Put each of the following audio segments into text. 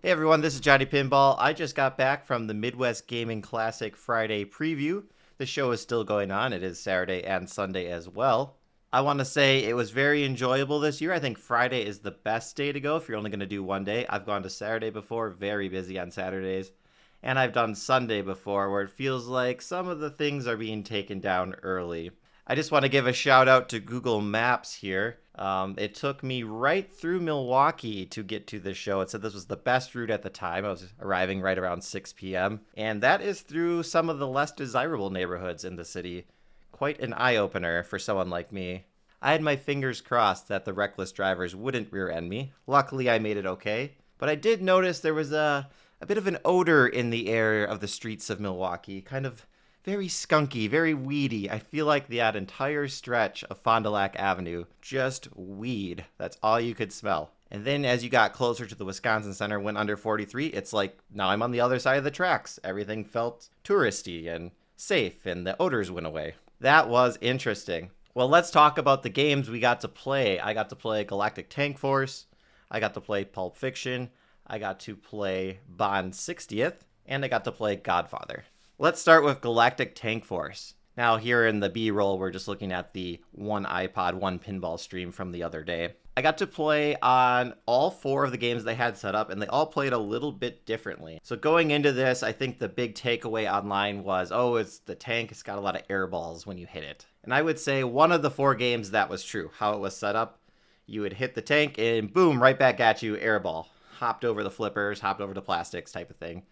Hey everyone, this is Johnny Pinball. I just got back from the Midwest Gaming Classic Friday preview. The show is still going on. It is Saturday and Sunday as well. I want to say it was very enjoyable this year. I think Friday is the best day to go if you're only going to do one day. I've gone to Saturday before, very busy on Saturdays. And I've done Sunday before where it feels like some of the things are being taken down early. I just want to give a shout out to Google Maps here. It took me right through Milwaukee to get to this show. It said this was the best route at the time. I was arriving right around 6 p.m. And that is through some of the less desirable neighborhoods in the city. Quite an eye opener for someone like me. I had my fingers crossed that the reckless drivers wouldn't rear end me. Luckily, I made it okay. But I did notice there was a bit of an odor in the air of the streets of Milwaukee. Kind of very skunky, very weedy. I feel like that entire stretch of Fond du Lac Avenue, just weed. That's all you could smell. And then as you got closer to the Wisconsin Center, went under 43, it's like now I'm on the other side of the tracks. Everything felt touristy and safe, and the odors went away. That was interesting. Well, let's talk about the games we got to play. I got to play Galactic Tank Force. I got to play Pulp Fiction. I got to play Bond 60th. And I got to play Godfather. Let's start with Galactic Tank Force. Now here in the B-roll, we're just looking at the one iPod, one pinball stream from the other day. I got to play on all four of the games they had set up, and they all played a little bit differently. So going into this, I think the big takeaway online was, it's the tank, it's got a lot of air balls when you hit it. And I would say one of the four games that was true, how it was set up. You would hit the tank and boom, right back at you, air ball. Hopped over the flippers, hopped over the plastics type of thing.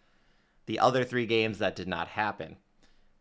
The other three games that did not happen.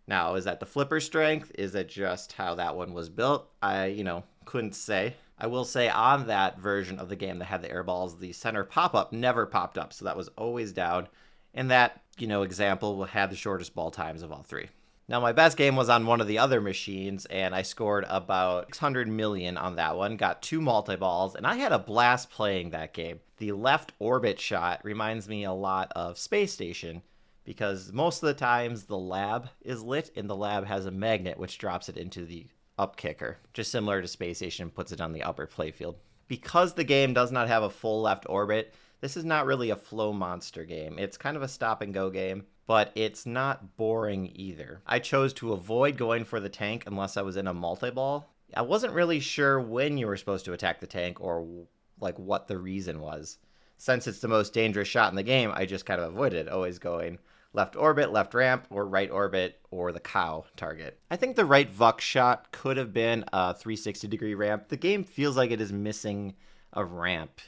Now, is that the flipper strength? Is it just how that one was built? I couldn't say. I will say on that version of the game that had the air balls, the center pop-up never popped up, so that was always down. And that, example had the shortest ball times of all three. Now, my best game was on one of the other machines, and I scored about 600 million on that one, got 2 multi-balls, and I had a blast playing that game. The left orbit shot reminds me a lot of Space Station, because most of the times the lab is lit and the lab has a magnet which drops it into the up kicker, just similar to Space Station, puts it on the upper playfield. Because the game does not have a full left orbit, this is not really a flow monster game. It's kind of a stop and go game, but it's not boring either. I chose to avoid going for the tank unless I was in a multi-ball. I wasn't really sure when you were supposed to attack the tank or what the reason was. Since it's the most dangerous shot in the game, I just kind of avoided it, always going left orbit, left ramp, or right orbit, or the cow target. I think the right Vuck shot could have been a 360-degree ramp. The game feels like it is missing a ramp.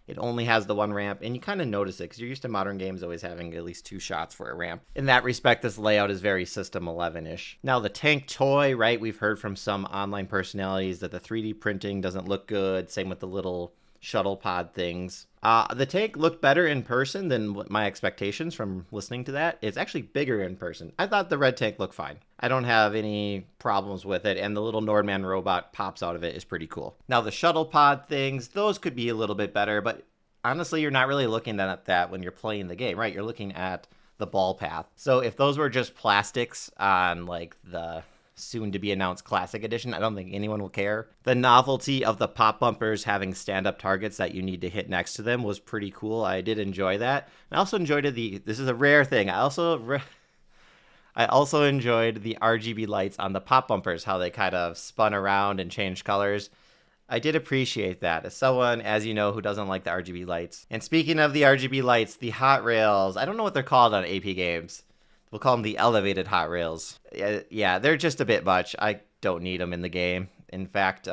It only has the one ramp, and you kind of notice it, because you're used to modern games always having at least 2 shots for a ramp. In that respect, this layout is very System 11-ish. Now, the tank toy, right, we've heard from some online personalities that the 3D printing doesn't look good, same with the little shuttle pod things. The tank looked better in person than my expectations from listening to that. It's actually bigger in person. I thought the red tank looked fine. I don't have any problems with it, and the little Nordman robot pops out of it is pretty cool. Now the shuttle pod things, those could be a little bit better, but honestly, you're not really looking at that when you're playing the game, right? You're looking at the ball path. So if those were just plastics on the soon to be announced Classic Edition, I don't think anyone will care. The novelty of the pop bumpers having stand-up targets that you need to hit next to them was pretty cool. I did enjoy that. I also enjoyed this is a rare thing. I also enjoyed the RGB lights on the pop bumpers, how they kind of spun around and changed colors. I did appreciate that as someone, as you know, who doesn't like the RGB lights. And speaking of the RGB lights, the hot rails, I don't know what they're called on AP games. We'll call them the elevated hot rails. Yeah, they're just a bit much. I don't need them in the game. In fact,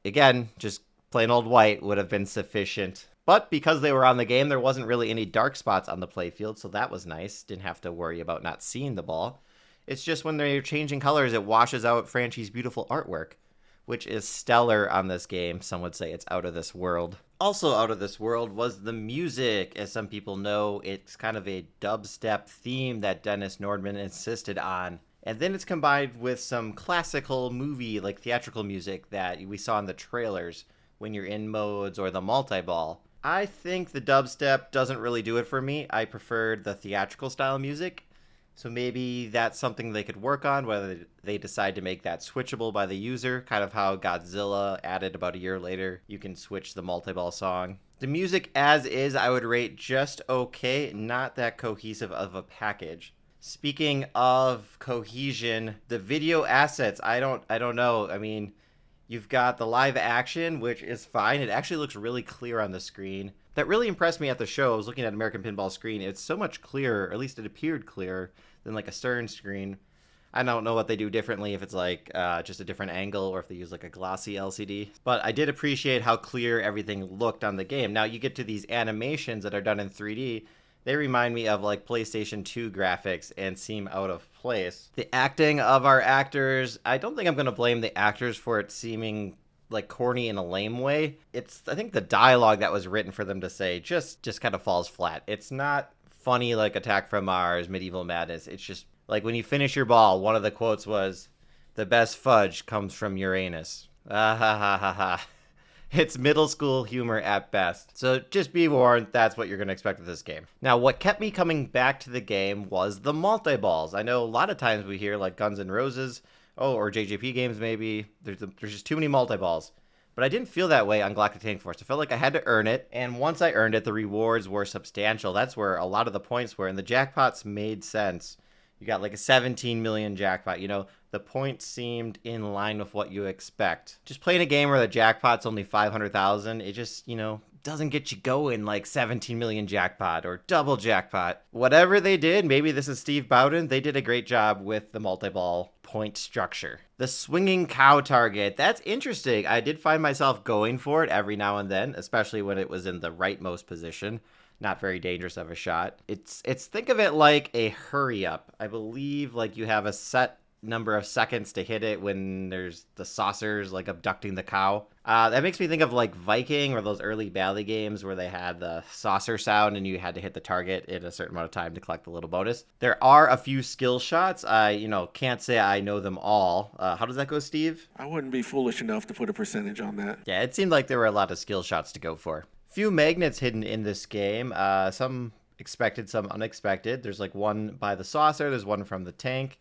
again, just plain old white would have been sufficient. But because they were on the game, there wasn't really any dark spots on the playfield, so that was nice. Didn't have to worry about not seeing the ball. It's just when they're changing colors, it washes out Franchi's beautiful artwork, which is stellar on this game. Some would say it's out of this world. Also out of this world was the music. As some people know, it's kind of a dubstep theme that Dennis Nordman insisted on. And then it's combined with some classical movie, theatrical music that we saw in the trailers when you're in modes or the multi-ball. I think the dubstep doesn't really do it for me. I preferred the theatrical style music. So maybe that's something they could work on, whether they decide to make that switchable by the user, kind of how Godzilla added about a year later. You can switch the multi-ball song. The music as is, I would rate just okay, not that cohesive of a package. Speaking of cohesion, the video assets, I don't know. I mean, you've got the live action, which is fine. It actually looks really clear on the screen. That really impressed me at the show. I was looking at American Pinball screen. It's so much clearer, or at least it appeared clearer than like a Stern screen. I don't know what they do differently, if it's like just a different angle or if they use like a glossy LCD. But I did appreciate how clear everything looked on the game. Now you get to these animations that are done in 3D. They remind me of like PlayStation 2 graphics and seem out of place. The acting of our actors, I don't think I'm going to blame the actors for it seeming like corny in a lame way. I think the dialogue that was written for them to say just kind of falls flat. It's not funny like Attack from Mars, Medieval Madness. It's just like when you finish your ball, one of the quotes was, "The best fudge comes from Uranus." Ah ha ha ha ha. It's middle school humor at best. So just be warned, that's what you're going to expect with this game. Now, what kept me coming back to the game was the multi-balls. I know a lot of times we hear like Guns N' Roses, or JJP games maybe, there's just too many multi-balls. But I didn't feel that way on Galactic Tank Force. I felt like I had to earn it, and once I earned it, the rewards were substantial. That's where a lot of the points were, and the jackpots made sense. You got like a 17 million jackpot. You know, the points seemed in line with what you expect. Just playing a game where the jackpot's only 500,000, it just, doesn't get you going like 17 million jackpot or double jackpot. Whatever they did, maybe this is Steve Bowden, they did a great job with the multi-ball point structure. The swinging cow target, that's interesting. I did find myself going for it every now and then, especially when it was in the rightmost position. Not very dangerous of a shot. It's think of it like a hurry up. I believe like you have a set number of seconds to hit it when there's the saucers like abducting the cow. That makes me think of like Viking or those early Bally games where they had the saucer sound and you had to hit the target in a certain amount of time to collect the little bonus. There are a few skill shots. I can't say I know them all. How does that go, Steve? I wouldn't be foolish enough to put a percentage on that. Yeah, it seemed like there were a lot of skill shots to go for. Few magnets hidden in this game. Some expected, some unexpected. There's like one by the saucer. There's one from the tank.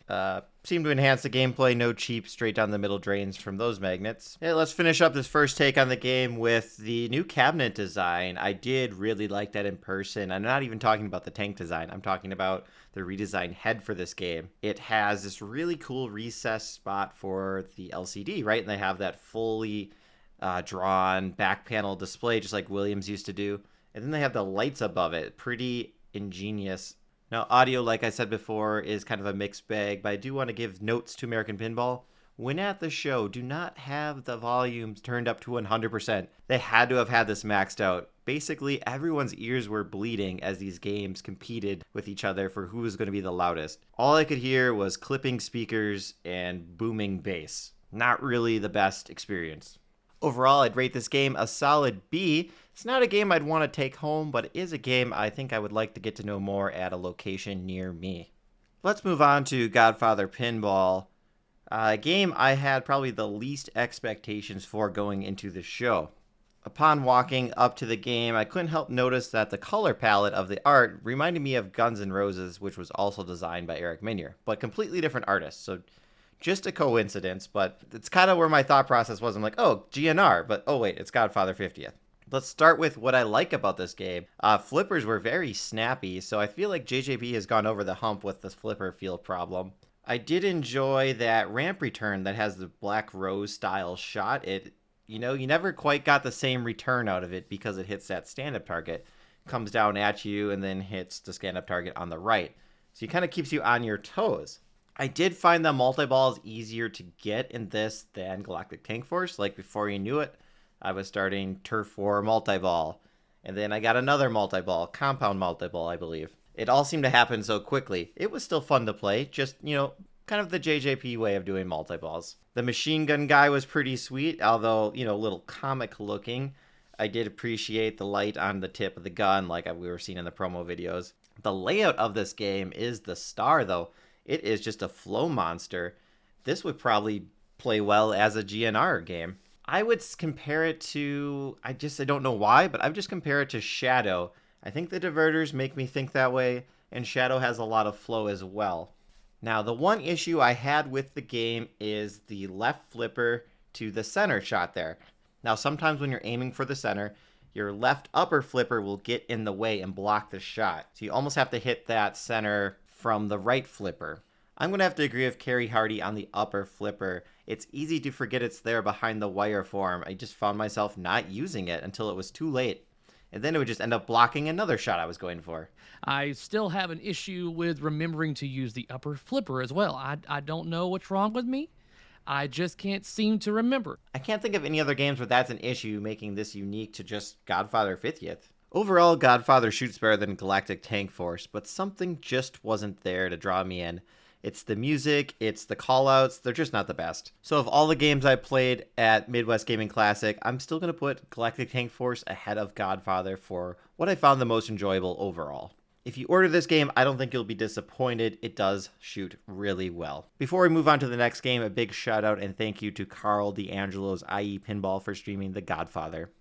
Seem to enhance the gameplay. No cheap, straight down the middle drains from those magnets. Yeah, let's finish up this first take on the game with the new cabinet design. I did really like that in person. I'm not even talking about the tank design. I'm talking about the redesigned head for this game. It has this really cool recessed spot for the LCD, right? And they have that fully drawn back panel display just like Williams used to do, and then they have the lights above it. Pretty ingenious. Now audio, like I said before, is kind of a mixed bag, but I do want to give notes to American Pinball. When at the show, do not have the volumes turned up to 100%. They had to have had this maxed out. Basically everyone's ears were bleeding as these games competed with each other for who was going to be the loudest. All I could hear was clipping speakers and booming bass. Not really the best experience. Overall, I'd rate this game a solid B. It's not a game I'd want to take home, but it is a game I think I would like to get to know more at a location near me. Let's move on to Godfather Pinball, a game I had probably the least expectations for going into the show. Upon walking up to the game, I couldn't help notice that the color palette of the art reminded me of Guns N' Roses, which was also designed by Eric Minier, but completely different artists. So just a coincidence, but it's kind of where my thought process was. I'm like, oh, GNR, but oh wait, it's Godfather 50th. Let's start with what I like about this game. Flippers were very snappy, so I feel like JJP has gone over the hump with this flipper feel problem. I did enjoy that ramp return that has the black rose style shot. You never quite got the same return out of it because it hits that stand-up target, comes down at you, and then hits the stand-up target on the right. So it kind of keeps you on your toes. I did find the multi-balls easier to get in this than Galactic Tank Force. Like before you knew it, I was starting Turf War multi-ball. And then I got another multi-ball, compound multi-ball, I believe. It all seemed to happen so quickly. It was still fun to play, just, kind of the JJP way of doing multi-balls. The machine gun guy was pretty sweet, although, a little comic looking. I did appreciate the light on the tip of the gun like we were seeing in the promo videos. The layout of this game is the star, though. It is just a flow monster. This would probably play well as a GNR game. I would compare it to, I don't know why, but I would just compare it to Shadow. I think the diverters make me think that way, and Shadow has a lot of flow as well. Now, the one issue I had with the game is the left flipper to the center shot there. Now, sometimes when you're aiming for the center, your left upper flipper will get in the way and block the shot. So you almost have to hit that center from the right flipper. I'm going to have to agree with Carrie Hardy on the upper flipper. It's easy to forget it's there behind the wire form. I just found myself not using it until it was too late. And then it would just end up blocking another shot I was going for. I still have an issue with remembering to use the upper flipper as well. I don't know what's wrong with me. I just can't seem to remember. I can't think of any other games where that's an issue, making this unique to just Godfather 50th. Overall, Godfather shoots better than Galactic Tank Force, but something just wasn't there to draw me in. It's the music, it's the callouts, they're just not the best. So of all the games I played at Midwest Gaming Classic, I'm still going to put Galactic Tank Force ahead of Godfather for what I found the most enjoyable overall. If you order this game, I don't think you'll be disappointed. It does shoot really well. Before we move on to the next game, a big shout out and thank you to Carl D'Angelo's IE Pinball for streaming The Godfather.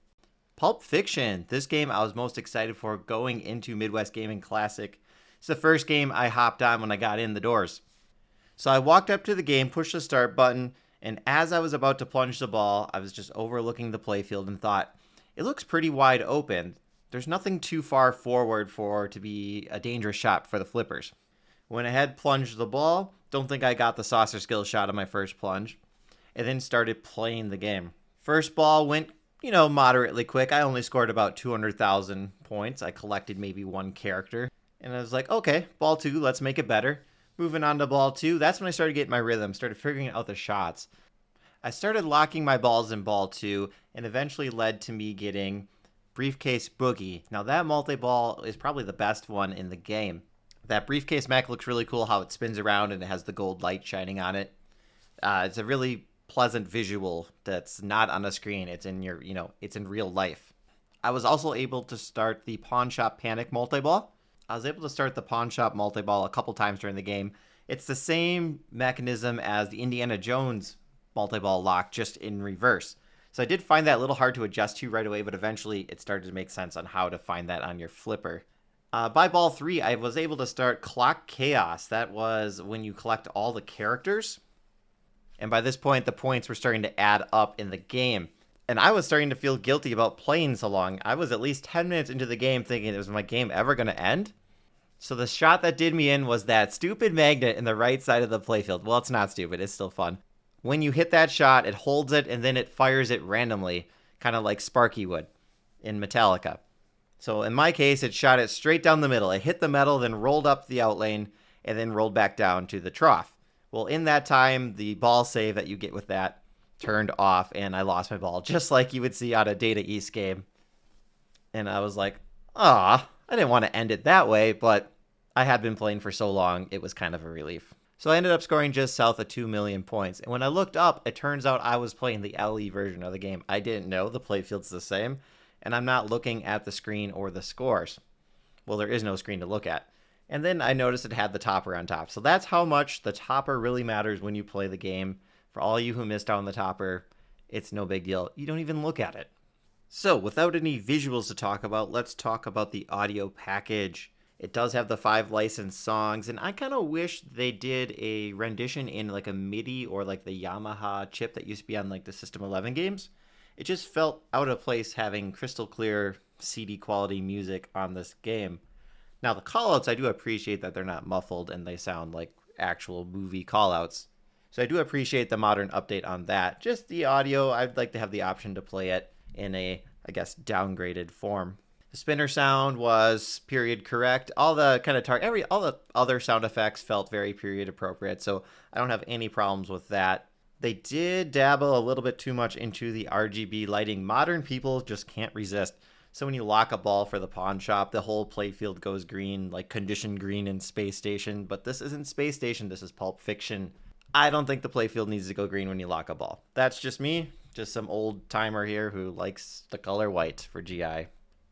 Pulp Fiction. This game I was most excited for going into Midwest Gaming Classic. It's the first game I hopped on when I got in the doors. So I walked up to the game, pushed the start button, and as I was about to plunge the ball, I was just overlooking the playfield and thought, it looks pretty wide open. There's nothing too far forward for to be a dangerous shot for the flippers. Went ahead, plunged the ball. Don't think I got the saucer skill shot on my first plunge. And then started playing the game. First ball went, moderately quick. I only scored about 200,000 points. I collected maybe one character. And I was like, okay, ball 2, let's make it better. Moving on to ball 2, that's when I started getting my rhythm, started figuring out the shots. I started locking my balls in ball 2, and eventually led to me getting Briefcase Boogie. Now that multi-ball is probably the best one in the game. That briefcase mech looks really cool, how it spins around and it has the gold light shining on it. It's a really pleasant visual that's not on a screen. It's in your, it's in real life. I was also able to start the Pawn Shop Panic multi-ball. I was able to start the Pawn Shop multi-ball a couple times during the game. It's the same mechanism as the Indiana Jones multi-ball lock, just in reverse. So I did find that a little hard to adjust to right away, but eventually it started to make sense on how to find that on your flipper. By ball 3, I was able to start Clock Chaos. That was when you collect all the characters. And by this point, the points were starting to add up in the game. And I was starting to feel guilty about playing so long. I was at least 10 minutes into the game thinking, is my game ever going to end? So the shot that did me in was that stupid magnet in the right side of the playfield. Well, it's not stupid. It's still fun. When you hit that shot, it holds it and then it fires it randomly, kind of like Sparky would in Metallica. So in my case, it shot it straight down the middle. It hit the metal, then rolled up the outlane, and then rolled back down to the trough. Well, in that time, the ball save that you get with that turned off, and I lost my ball, just like you would see on a Data East game. And I was like, I didn't want to end it that way, but I had been playing for so long, it was kind of a relief. So I ended up scoring just south of 2 million points. And when I looked up, it turns out I was playing the LE version of the game. I didn't know the playfield's the same, and I'm not looking at the screen or the scores. Well, there is no screen to look at. And then I noticed it had the topper on top. So that's how much the topper really matters when you play the game. For all you who missed out on the topper, it's no big deal. You don't even look at it. So without any visuals to talk about, let's talk about the audio package. It does have the 5 licensed songs, and I kind of wish they did a rendition in like a MIDI or like the Yamaha chip that used to be on like the System 11 games. It just felt out of place having crystal clear CD quality music on this game. Now the callouts, I do appreciate that they're not muffled and they sound like actual movie callouts. So I do appreciate the modern update on that. Just the audio, I'd like to have the option to play it in a, downgraded form. The spinner sound was period correct. All the kind of all the other sound effects felt very period appropriate, so I don't have any problems with that. They did dabble a little bit too much into the RGB lighting. Modern people just can't resist. So when you lock a ball for the pawn shop, the whole playfield goes green, like conditioned green in Space Station. But this isn't Space Station, this is Pulp Fiction. I don't think the playfield needs to go green when you lock a ball. That's just me, just some old timer here who likes the color white for GI.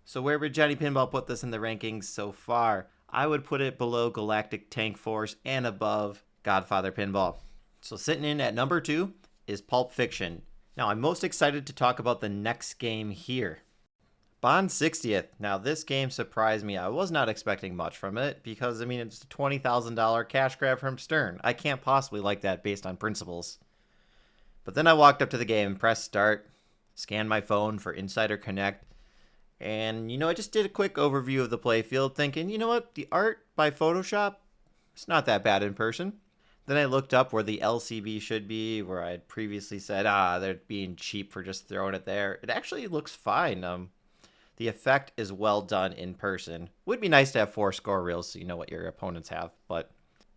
So where would Johnny Pinball put this in the rankings so far? I would put it below Galactic Tank Force and above Godfather Pinball. So sitting in at number 2 is Pulp Fiction. Now I'm most excited to talk about the next game here. Bond 60th. Now this game surprised me. I was not expecting much from it because, it's a $20,000 cash grab from Stern. I can't possibly like that based on principles. But then I walked up to the game, pressed start, scanned my phone for Insider Connect, And, I just did a quick overview of the playfield thinking, you know what, the art by Photoshop, it's not that bad in person. Then I looked up where the LCB should be, where I had previously said, they're being cheap for just throwing it there. It actually looks fine. The effect is well done in person. Would be nice to have 4 score reels so you know what your opponents have, but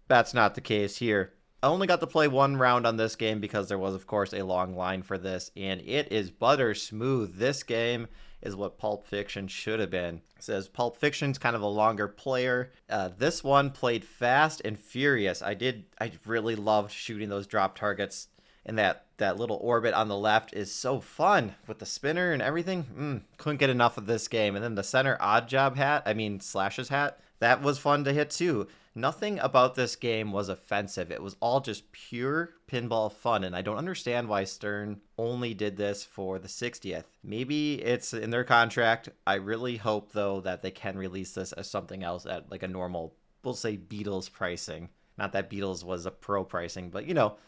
that's not the case here. I only got to play 1 round on this game because there was, of course, a long line for this, and it is butter smooth. This game is what Pulp Fiction should have been. It says Pulp Fiction's kind of a longer player. This one played fast and furious. I really loved shooting those drop targets, and that little orbit on the left is so fun with the spinner and everything. Couldn't get enough of this game. And then the center odd job hat, Slash's hat, that was fun to hit too. Nothing about this game was offensive. It was all just pure pinball fun, and I don't understand why Stern only did this for the 60th. Maybe it's in their contract. I really hope, though, that they can release this as something else at like a normal, we'll say Beatles pricing. Not that Beatles was a pro pricing, but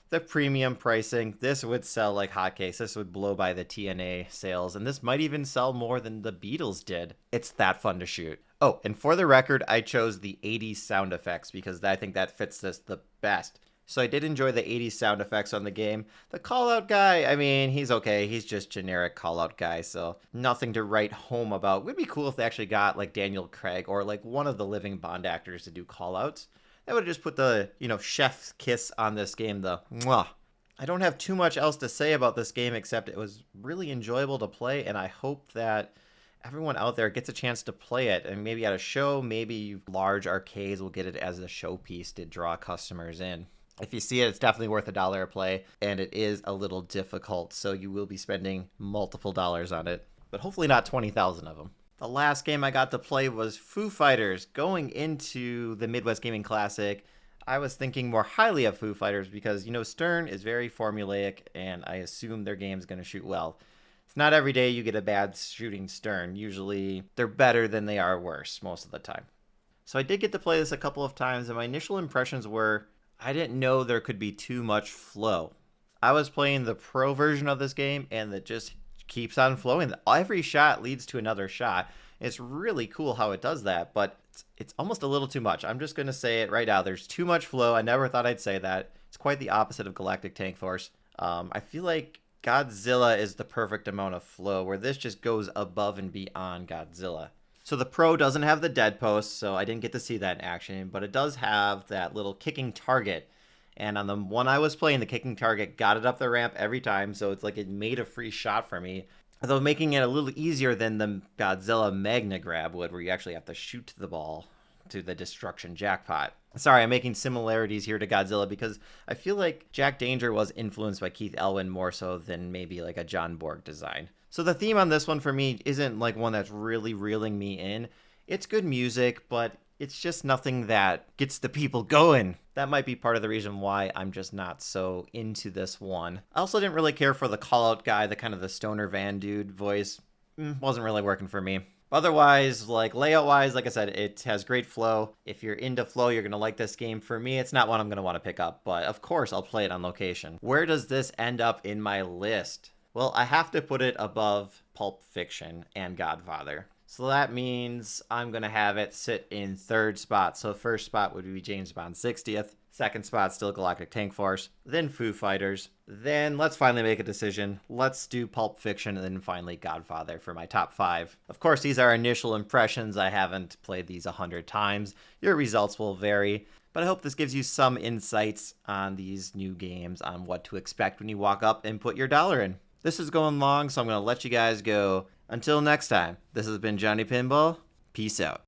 the premium pricing. This would sell like hotcakes. This would blow by the TNA sales, and this might even sell more than the Beatles did. It's that fun to shoot. Oh, and for the record, I chose the 80s sound effects because I think that fits this the best. So I did enjoy the 80s sound effects on the game. The call-out guy, he's okay. He's just generic call-out guy, so nothing to write home about. It would be cool if they actually got like Daniel Craig or like one of the living Bond actors to do call-outs. That would have just put the, chef's kiss on this game, the mwah. I don't have too much else to say about this game except it was really enjoyable to play, and I hope that everyone out there gets a chance to play it, and maybe at a show, maybe large arcades will get it as a showpiece to draw customers in. If you see it, it's definitely worth $1 a play, and it is a little difficult, so you will be spending multiple dollars on it, but hopefully not 20,000 of them. The last game I got to play was Foo Fighters. Going into the Midwest Gaming Classic, I was thinking more highly of Foo Fighters because, Stern is very formulaic, and I assume their game's going to shoot well. It's not every day you get a bad shooting Stern. Usually they're better than they are worse most of the time. So I did get to play this a couple of times, and my initial impressions were I didn't know there could be too much flow. I was playing the pro version of this game, and it just keeps on flowing. Every shot leads to another shot. It's really cool how it does that, but it's almost a little too much. I'm just going to say it right now. There's too much flow. I never thought I'd say that. It's quite the opposite of Galactic Tank Force. I feel like Godzilla is the perfect amount of flow, where this just goes above and beyond Godzilla. So the Pro doesn't have the dead post, so I didn't get to see that in action, but it does have that little kicking target. And on the one I was playing, the kicking target got it up the ramp every time, so it's like it made a free shot for me. Although making it a little easier than the Godzilla Magna Grab would, where you actually have to shoot the ball to the destruction jackpot. Sorry, I'm making similarities here to Godzilla because I feel like Jack Danger was influenced by Keith Elwin more so than maybe like a John Borg design. So the theme on this one for me isn't like one that's really reeling me in. It's good music, but it's just nothing that gets the people going. That might be part of the reason why I'm just not so into this one. I also didn't really care for the call-out guy, the kind of the stoner van dude voice. Wasn't really working for me. Otherwise, like layout-wise, like I said, it has great flow. If you're into flow, you're going to like this game. For me, it's not one I'm going to want to pick up, but of course I'll play it on location. Where does this end up in my list? Well, I have to put it above Pulp Fiction and Godfather. So that means I'm going to have it sit in 3rd spot. So first spot would be James Bond 60th. Second spot, still Galactic Tank Force. Then Foo Fighters. Then let's finally make a decision. Let's do Pulp Fiction and then finally Godfather for my top 5. Of course, these are initial impressions. I haven't played these 100 times. Your results will vary. But I hope this gives you some insights on these new games, on what to expect when you walk up and put your dollar in. This is going long, so I'm going to let you guys go. Until next time, this has been Johnny Pinball. Peace out.